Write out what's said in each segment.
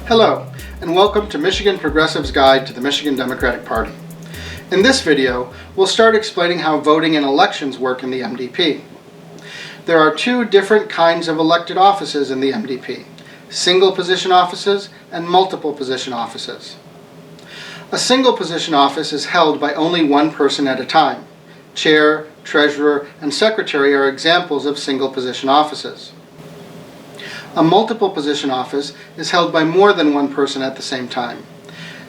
Hello, and welcome to Michigan Progressive's Guide to the Michigan Democratic Party. In this video, we'll start explaining how voting in elections work in the MDP. There are two different kinds of elected offices in the MDP: single position offices and multiple position offices. A single position office is held by only one person at a time. Chair, treasurer, and secretary are examples of single position offices. A multiple position office is held by more than one person at the same time.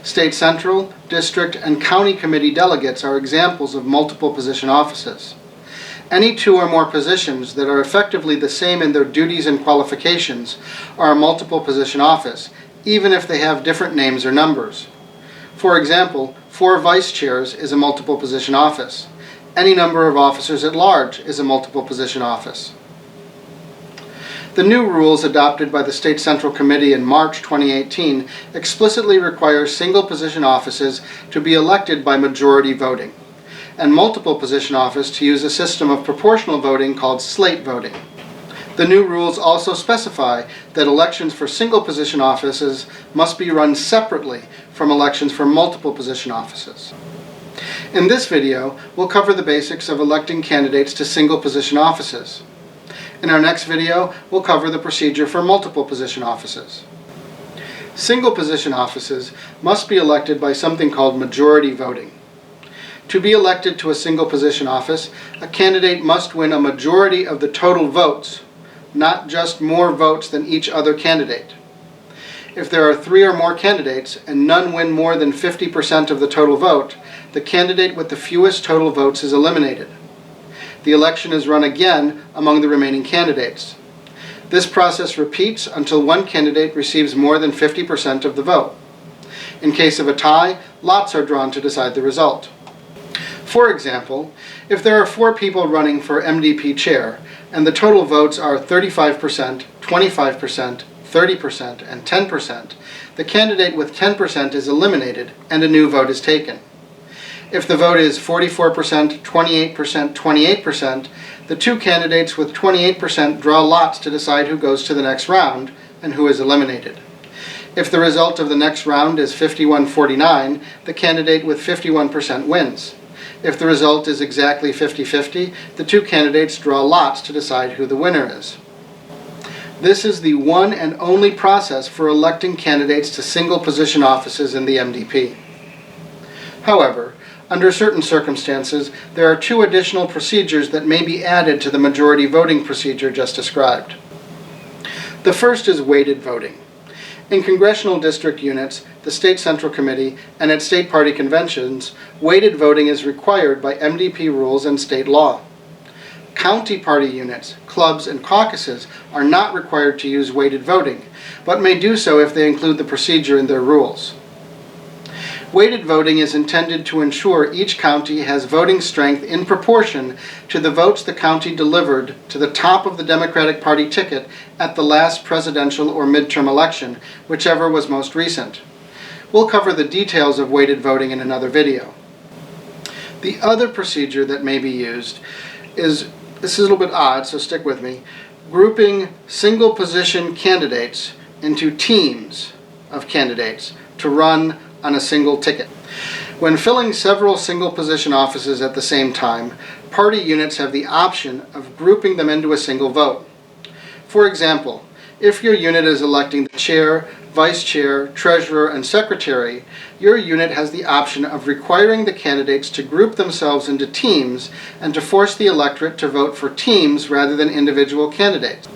State Central, District, and County Committee delegates are examples of multiple position offices. Any two or more positions that are effectively the same in their duties and qualifications are a multiple position office, even if they have different names or numbers. For example, 4 vice chairs is a multiple position office. Any number of officers at large is a multiple position office. The new rules adopted by the State Central Committee in March 2018 explicitly require single position offices to be elected by majority voting, and multiple position office to use a system of proportional voting called slate voting. The new rules also specify that elections for single position offices must be run separately from elections for multiple position offices. In this video, we'll cover the basics of electing candidates to single position offices. In our next video, we'll cover the procedure for multiple position offices. Single position offices must be elected by something called majority voting. To be elected to a single position office, a candidate must win a majority of the total votes, not just more votes than each other candidate. If there are 3 or more candidates and none win more than 50% of the total vote, the candidate with the fewest total votes is eliminated. The election is run again among the remaining candidates. This process repeats until one candidate receives more than 50% of the vote. In case of a tie, lots are drawn to decide the result. For example, if there are 4 people running for MDP chair and the total votes are 35%, 25%, 30%, and 10%, the candidate with 10% is eliminated and a new vote is taken. If the vote is 44%, 28%, 28%, the 2 candidates with 28% draw lots to decide who goes to the next round and who is eliminated. If the result of the next round is 51-49, the candidate with 51% wins. If the result is exactly 50-50, the 2 candidates draw lots to decide who the winner is. This is the one and only process for electing candidates to single position offices in the MDP. However, under certain circumstances, there are 2 additional procedures that may be added to the majority voting procedure just described. The first is weighted voting. In congressional district units, the State Central Committee, and at state party conventions, weighted voting is required by MDP rules and state law. County party units, clubs, and caucuses are not required to use weighted voting, but may do so if they include the procedure in their rules. Weighted voting is intended to ensure each county has voting strength in proportion to the votes the county delivered to the top of the Democratic Party ticket at the last presidential or midterm election, whichever was most recent. We'll cover the details of weighted voting in another video. The other procedure that may be used is, this is a little bit odd, so stick with me, grouping single position candidates into teams of candidates to run on a single ticket. When filling several single position offices at the same time, party units have the option of grouping them into a single vote. For example, if your unit is electing the chair, vice chair, treasurer, and secretary, your unit has the option of requiring the candidates to group themselves into teams and to force the electorate to vote for teams rather than individual candidates.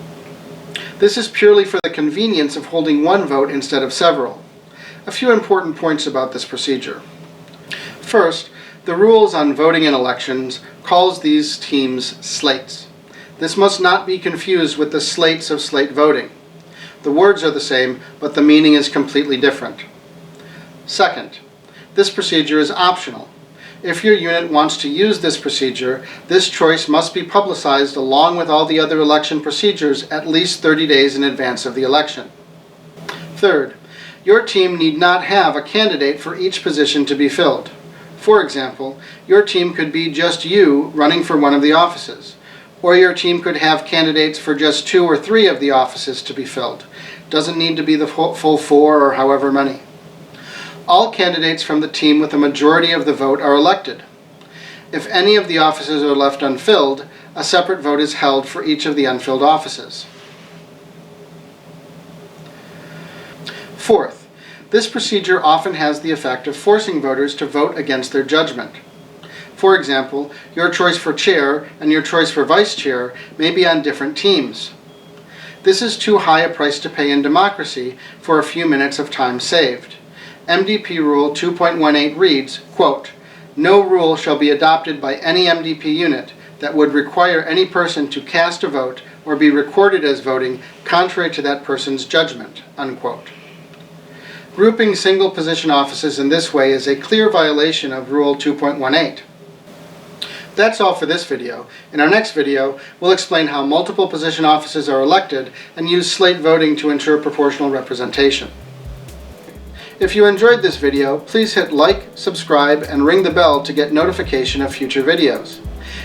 This is purely for the convenience of holding one vote instead of several. A few important points about this procedure. First, the rules on voting in elections calls these teams slates. This must not be confused with the slates of slate voting. The words are the same, but the meaning is completely different. Second, this procedure is optional. If your unit wants to use this procedure, this choice must be publicized along with all the other election procedures at least 30 days in advance of the election. Third, your team need not have a candidate for each position to be filled. For example, your team could be just you running for one of the offices, or your team could have candidates for just 2 or 3 of the offices to be filled. Doesn't need to be the full 4 or however many. All candidates from the team with a majority of the vote are elected. If any of the offices are left unfilled, a separate vote is held for each of the unfilled offices. Fourth, this procedure often has the effect of forcing voters to vote against their judgment. For example, your choice for chair and your choice for vice chair may be on different teams. This is too high a price to pay in democracy for a few minutes of time saved. MDP Rule 2.18 reads, quote, "No rule shall be adopted by any MDP unit that would require any person to cast a vote or be recorded as voting contrary to that person's judgment," unquote. Grouping single position offices in this way is a clear violation of Rule 2.18. That's all for this video. In our next video, we'll explain how multiple position offices are elected and use slate voting to ensure proportional representation. If you enjoyed this video, please hit like, subscribe, and ring the bell to get notification of future videos.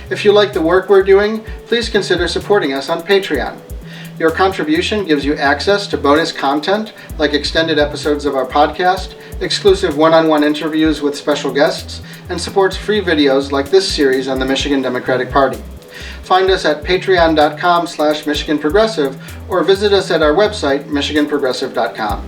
If you like the work we're doing, please consider supporting us on Patreon. Your contribution gives you access to bonus content like extended episodes of our podcast, exclusive one-on-one interviews with special guests, and supports free videos like this series on the Michigan Democratic Party. Find us at patreon.com/MichiganProgressive or visit us at our website, michiganprogressive.com.